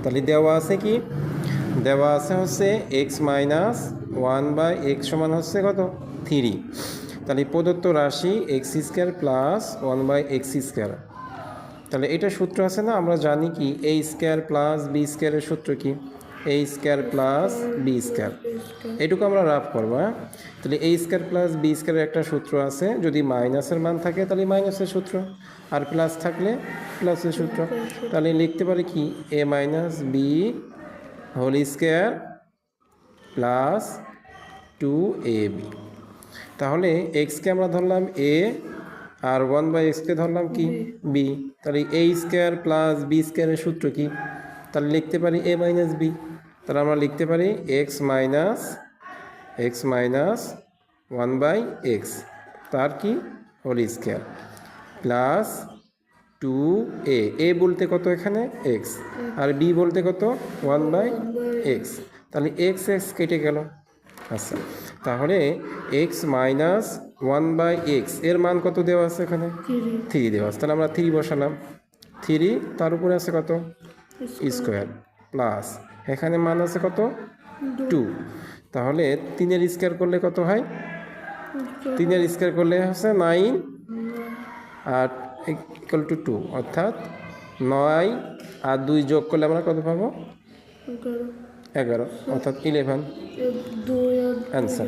তাহলে দেওয়া আছে কি, দেওয়া আছে হচ্ছে X minus one by X সমান হচ্ছে কত 3। তাহলে প্রদত্ত রাশি X square plus one by X square. তাহলে এটা সূত্র আছে না, আমরা জানি কি এ স্কোয়ার প্লাস বি স্কোয়ারের সূত্র কি, এ স্কোয়ার প্লাস বি স্কোয়ার। এটুকু আমরা রাফ করবো। হ্যাঁ, তাহলে এ স্কোয়ার প্লাস বি স্কোয়ারের একটা সূত্র আছে, যদি মাইনাসের মান থাকে তাহলে মাইনাসের সূত্র, আর প্লাস থাকলে প্লাসের সূত্র। তাহলে লিখতে পারি কি a minus b whole square plus 2ab। তাহলে এক্সকে আমরা ধরলাম এ আর ওয়ান বাই এক্সকে ধরলাম কি বি। তাহলে এ স্কোয়ার প্লাস বি স্কোয়ারের সূত্র কি, তাহলে লিখতে পারি এ মাইনাস বি। তাহলে আমরা লিখতে পারি x minus one by x তার কি হোল স্কোয়ার প্লাস 2a বলতে কত এখানে এক্স, আর বি বলতে কত ওয়ান বাই এক্স। তাহলে এক্স এক্স কেটে গেল। আচ্ছা, তাহলে x minus one by x এর মান কত দেওয়া আছে এখানে 3 দেওয়া আছে। তাহলে আমরা 3 বসালাম, 3 তার উপরে আছে কত স্কোয়ার প্লাস এখানে মান আছে কত 2। তাহলে 3-এর স্কোয়ার করলে কত হয়, 3-এর স্কোয়ার করলে হচ্ছে 9 আর ইকুয়াল টু 2, অর্থাৎ 9 আর 2 যোগ করলে আমরা কত পাবো 11, অর্থাৎ 11 অ্যান্সার।